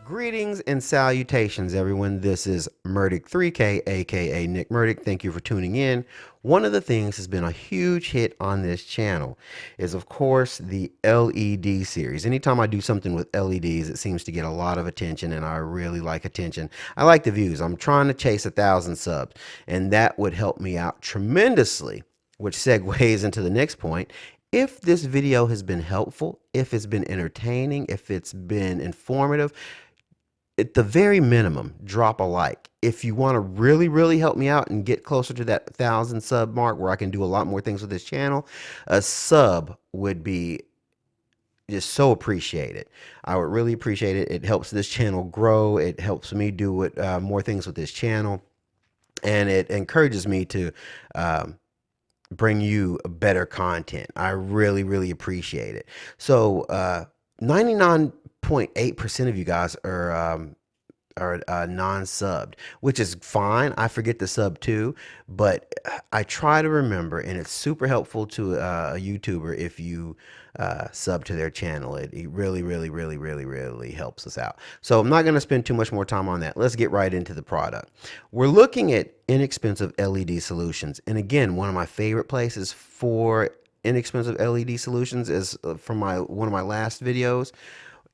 Greetings and salutations, everyone. This is Murdick3K, aka Nick Murdick. Thank you for tuning in. One of the things has been a huge hit on this channel is, of course, the LED series. Anytime I do something with LEDs, it seems to get a lot of attention, and I really like attention. I like the views. I'm trying to chase 1,000 subs, and that would help me out tremendously, which segues into the next point. If this video has been helpful, if it's been entertaining, if it's been informative, at the very minimum, drop a like. If you want to really help me out and get closer to that 1,000 sub mark where I can do a lot more things with this channel, a sub would be just so appreciated. I would really appreciate it. It helps this channel grow. It helps me do more things with this channel, and it encourages me to bring you better content. I really appreciate it. So 99.8% of you guys are non-subbed, which is fine. I forget to sub too, but I try to remember, and it's super helpful to a YouTuber if you sub to their channel. It really helps us out. So I'm not going to spend too much more time on that. Let's get right into the product. We're looking at inexpensive LED solutions, and again, one of my favorite places for inexpensive LED solutions is from one of my last videos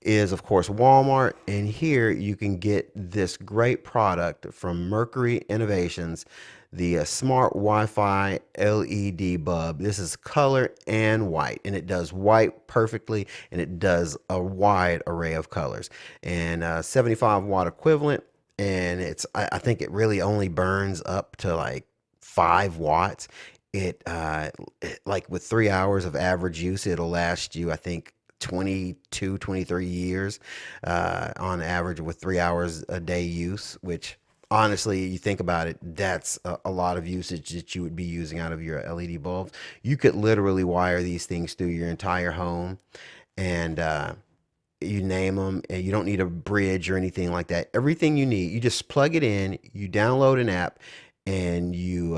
is, of course, Walmart. And here you can get this great product from Mercury Innovations, the smart Wi-Fi LED bulb. This is color and white, and it does white perfectly, and it does a wide array of colors, and 75 watt equivalent. And I think it really only burns up to like 5 watts. Like with 3 hours of average use, it'll last you, I think, 22, 23 years on average with 3 hours a day use, which honestly, you think about it, that's a lot of usage that you would be using out of your LED bulbs. You could literally wire these things through your entire home, and you name them, and you don't need a bridge or anything like that. Everything you need, you just plug it in, you download an app, and you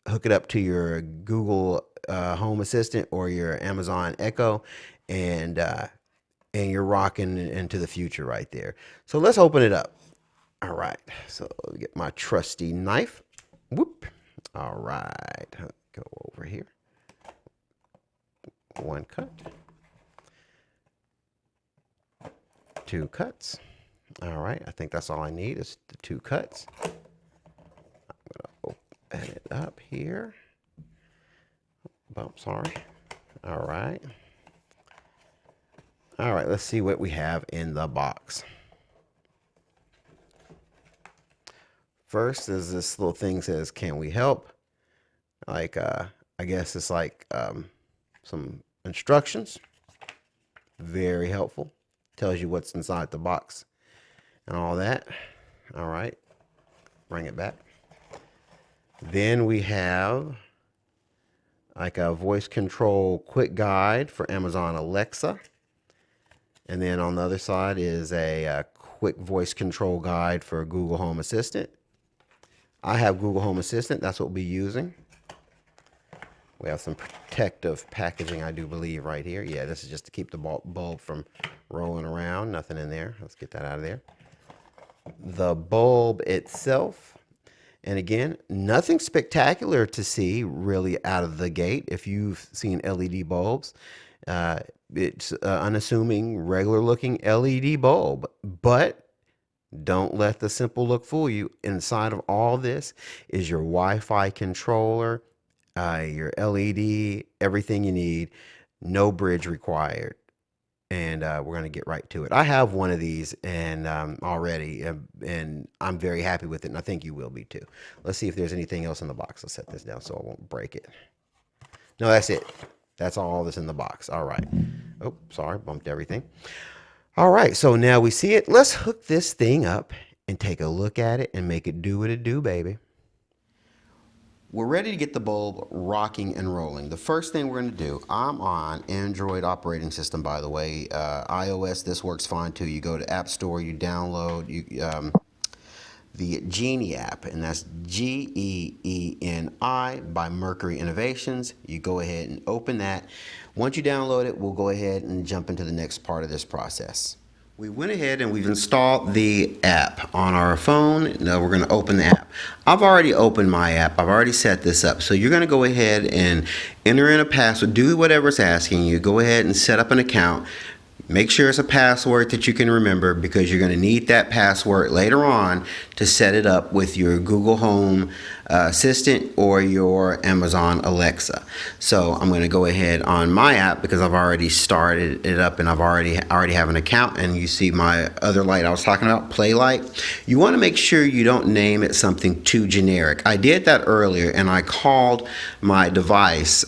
hook it up to your Google Home Assistant or your Amazon Echo, and you're rocking into the future right there. So let's open it up. All right. So let me get my trusty knife. Whoop. All right. Go over here. One cut. Two cuts. All right. I think that's all I need is the 2 cuts. I'm going to open it up here. Bump, sorry. All right. All right, let's see what we have in the box. First is this little thing says, "Can we help?" Like, I guess it's like some instructions. Very helpful. Tells you what's inside the box and all that. All right, bring it back. Then we have like a voice control quick guide for Amazon Alexa. And then on the other side is a quick voice control guide for Google Home Assistant. I have Google Home Assistant. That's what we'll be using. We have some protective packaging, I do believe, right here. Yeah, this is just to keep the bulb from rolling around. Nothing in there. Let's get that out of there. The bulb itself. And again, nothing spectacular to see really out of the gate if you've seen LED bulbs. It's unassuming, regular looking LED bulb, but don't let the simple look fool you. Inside of all this is your Wi-Fi controller, your LED, everything you need, no bridge required. And we're going to get right to it. I have one of these and already, and I'm very happy with it, and I think you will be too. Let's see if there's anything else in the box. I'll set this down so I won't break it. No, that's it. That's all that's in the box. All right. Oh, sorry, bumped everything. All right, so now we see it. Let's hook this thing up and take a look at it and make it do what it do, baby. We're ready to get the bulb rocking and rolling. The first thing we're going to do, I'm on Android operating system, by the way. iOS, this works fine too. You go to App Store, you download the Genie app, and that's Geeni by Mercury Innovations. You go ahead and open that. Once you download it, we'll go ahead and jump into the next part of this process. We went ahead and we've installed the app on our phone. Now we're going to open the app. I've already opened my app. I've already set this up. So you're going to go ahead and enter in a password. Do whatever it's asking you. Go ahead and set up an account. Make sure it's a password that you can remember, because you're going to need that password later on to set it up with your Google Home Assistant or your Amazon Alexa. So I'm going to go ahead on my app, because I've already started it up and I've already have an account. And you see my other light I was talking about, play light. You want to make sure you don't name it something too generic. I did that earlier, and I called my device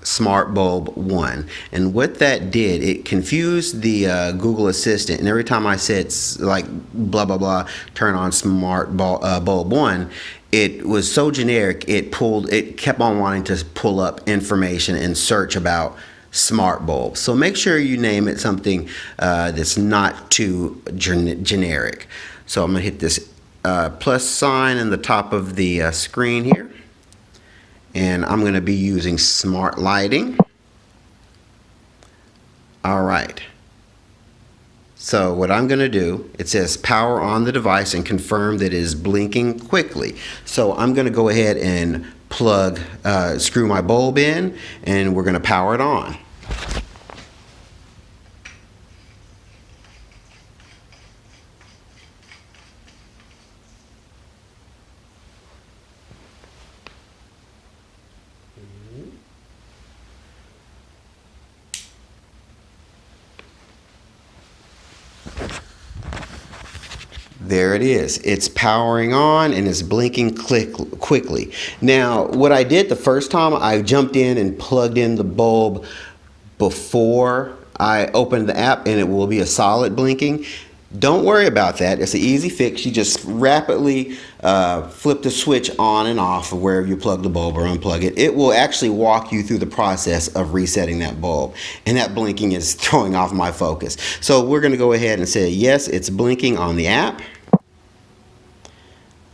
Smart Bulb 1, and what that did, it confused the Google Assistant, and every time I said like blah blah blah, turn on Smart Bulb 1, it was so generic, it kept on wanting to pull up information and search about smart bulbs. So make sure you name it something that's not too generic. So I'm gonna hit this plus sign in the top of the screen here, and I'm gonna be using smart lighting. All right. So what I'm going to do, it says power on the device and confirm that it is blinking quickly. So I'm going to go ahead and screw my bulb in, and we're going to power it on. There it is. It's powering on and it's blinking quickly. Now, what I did the first time, I jumped in and plugged in the bulb before I opened the app, and it will be a solid blinking. Don't worry about that. It's an easy fix. You just rapidly flip the switch on and off of wherever you plug the bulb or unplug it. It will actually walk you through the process of resetting that bulb. And that blinking is throwing off my focus. So we're going to go ahead and say, yes, it's blinking on the app.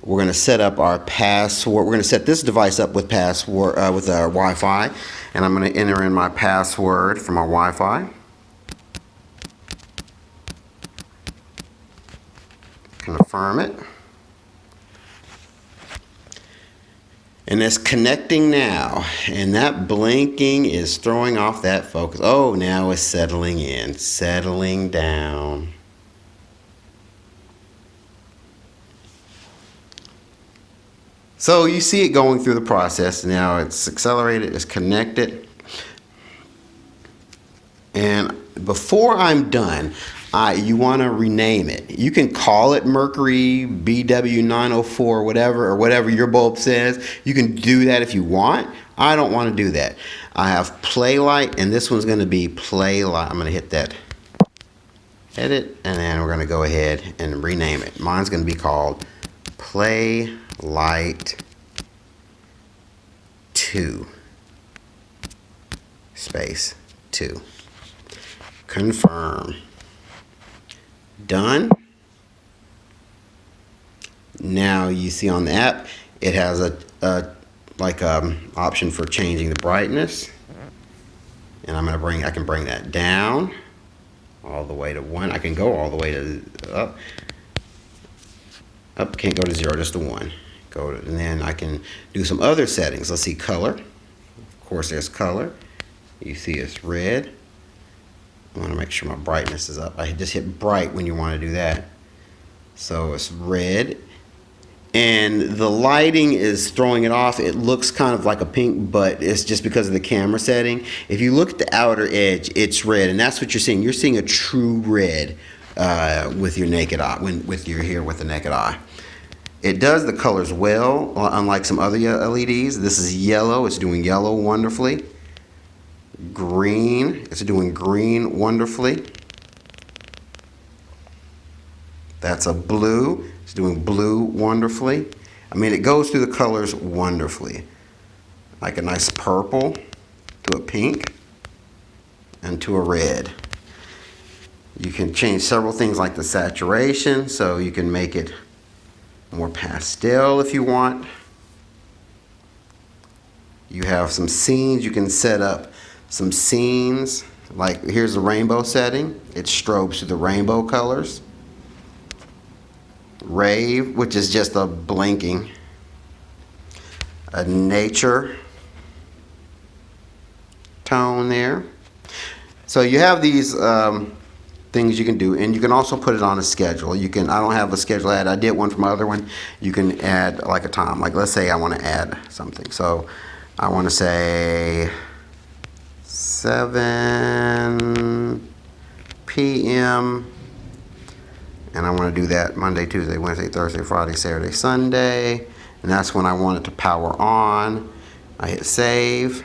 We're going to set up our password. We're going to set this device up with password with our Wi-Fi, and I'm going to enter in my password from our Wi-Fi. Confirm it. And it's connecting now, and that blinking is throwing off that focus. Oh, now it's settling in, settling down. So you see it going through the process. Now it's accelerated, it's connected. And before I'm done, you want to rename it. You can call it Mercury BW904, whatever your bulb says. You can do that if you want. I don't want to do that. I have play light, and this one's going to be play light. I'm going to hit that edit, and then we're going to go ahead and rename it. Mine's going to be called Play Light 2 space 2. Confirm. Done. Now you see on the app it has a option for changing the brightness, and I can bring that down all the way to 1. I can go all the way to up, can't go to 0, just to 1. And then I can do some other settings. Let's see, color. Of course, there's color. You see it's red. I want to make sure my brightness is up. I just hit bright when you want to do that. So it's red. And the lighting is throwing it off. It looks kind of like a pink, but it's just because of the camera setting. If you look at the outer edge, it's red, and that's what you're seeing. You're seeing a true red with your naked eye, with the naked eye. It does the colors well, unlike some other LEDs. This is yellow. It's doing yellow wonderfully. Green. It's doing green wonderfully. That's a blue. It's doing blue wonderfully. I mean, it goes through the colors wonderfully. Like a nice purple to a pink and to a red. You can change several things like the saturation, so you can make it more pastel if you want. You have some scenes. You can set up some scenes. Like here's the rainbow setting. It strobes through the rainbow colors. Rave, which is just a blinking. A nature tone there. So you have these things you can do, and you can also put it on a schedule. You can. I don't have a schedule add. I did one for my other one. You can add like a time. Like let's say I want to add something. So I want to say 7 p.m. and I want to do that Monday, Tuesday, Wednesday, Thursday, Friday, Saturday, Sunday, and that's when I want it to power on. I hit save.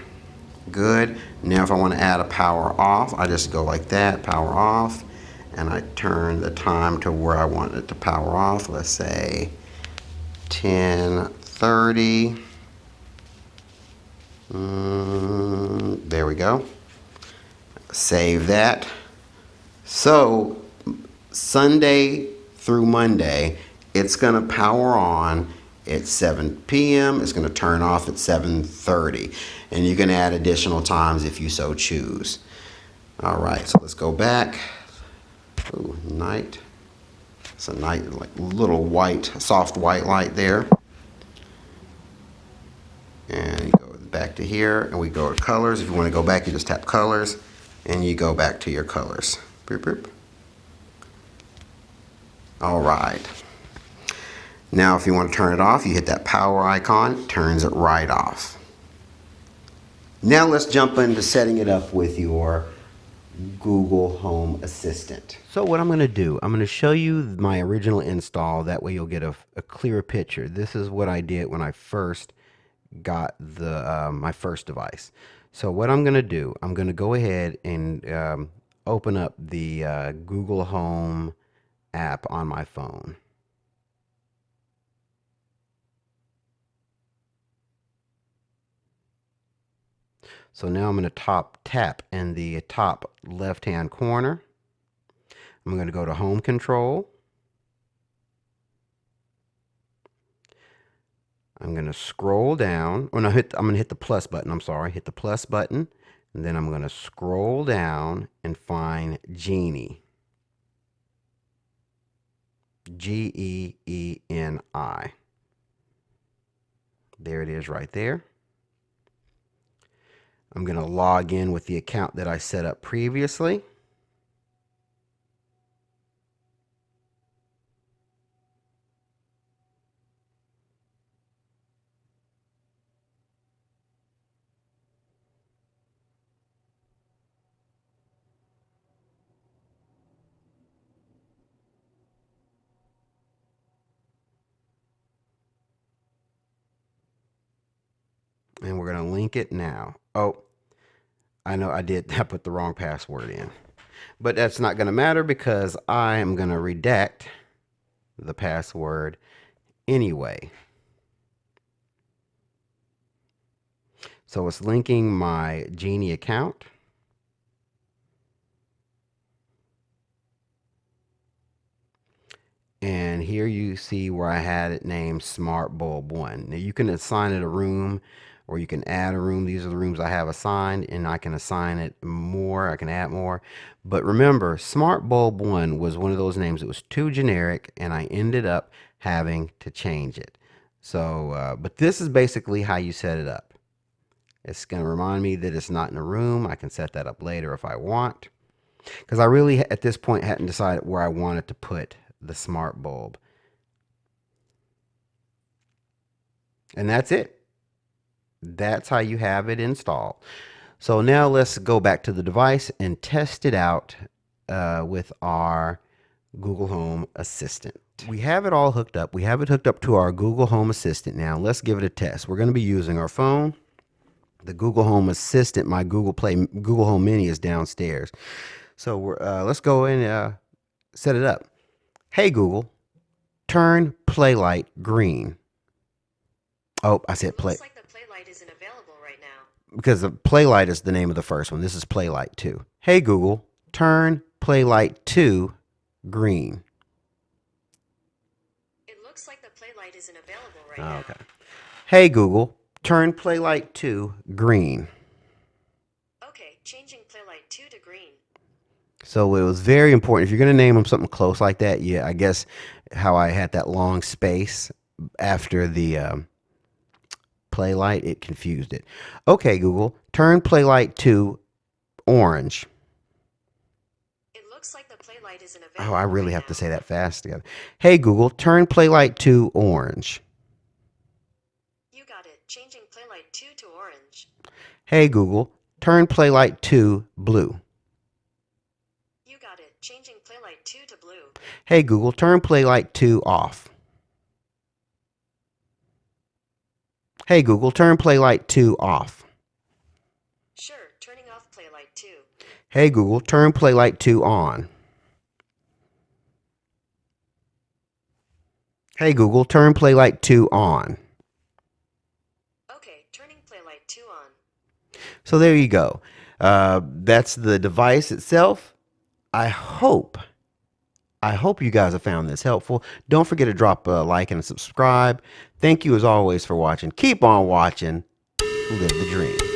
Good. Now if I want to add a power off, I just go like that, power off, and I turn the time to where I want it to power off. Let's say 10:30. There we go. Save that. So Sunday through Monday, it's going to power on at 7 p.m. It's going to turn off at 7:30. And you can add additional times if you so choose. All right, so let's go back. Ooh, night. It's a night, like little white, soft white light there. And you go back to here, and we go to colors. If you want to go back, you just tap colors, and you go back to your colors. Boop, boop. All right. Now, if you want to turn it off, you hit that power icon, turns it right off. Now let's jump into setting it up with your Google Home Assistant. So what I'm going to do, I'm going to show you my original install. That way you'll get a clearer picture. This is what I did when I first got the my first device. So what I'm going to do, I'm going to go ahead and open up the Google Home app on my phone. So now I'm going to tap in the top left-hand corner. I'm going to go to Home Control. I'm going to scroll down. Oh no, I'm going to hit the plus button. I'm sorry, hit the plus button, and then I'm going to scroll down and find Genie. Geeni. There it is right there. I'm going to log in with the account that I set up previously. And we're going to link it now. Oh, I know I put the wrong password in. But that's not going to matter because I am going to redact the password anyway. So it's linking my Genie account. And here you see where I had it named Smart Bulb 1. Now you can assign it a room or you can add a room. These are the rooms I have assigned, and I can assign it more. I can add more. But remember, Smart Bulb 1 was one of those names that was too generic, and I ended up having to change it. So, but this is basically how you set it up. It's going to remind me that it's not in a room. I can set that up later if I want. Because I really, at this point, hadn't decided where I wanted to put the smart bulb. And that's it. That's how you have it installed. So now let's go back to the device and test it out with our Google Home Assistant. We have it all hooked up. We have it hooked up to our Google Home Assistant now. Let's give it a test. We're going to be using our phone. The Google Home Assistant, my Google Home Mini is downstairs. So let's go and set it up. Hey Google, turn play light green. Oh, I said play. Looks like the play light isn't available right now. Because the play light is the name of the first one. This is play light 2. Hey Google, turn play light 2 green. It looks like the play light isn't available right now. Okay. Hey Google, turn play light 2 green. Okay, changing play light 2 to green. So it was very important. If you're going to name them something close like that, yeah, I guess how I had that long space after the play light, it confused it. Okay, Google, turn play light to orange. It looks like the play light isn't Oh, I available really right have to now. say that fast together. Hey, Google, turn play light to orange. You got it. Changing play light 2 to orange. Hey, Google, turn play light to blue. You got it. Changing play light 2 to blue. Hey, Google, turn play light to off. Hey, Google, turn play light to off. Sure, turning off play light 2. Hey, Google, turn play light to on. Hey, Google, turn play light to on. Okay, turning play light 2 on. So there you go. That's the device itself. I hope you guys have found this helpful. Don't forget to drop a like and a subscribe. Thank you as always for watching. Keep on watching. Live the dream.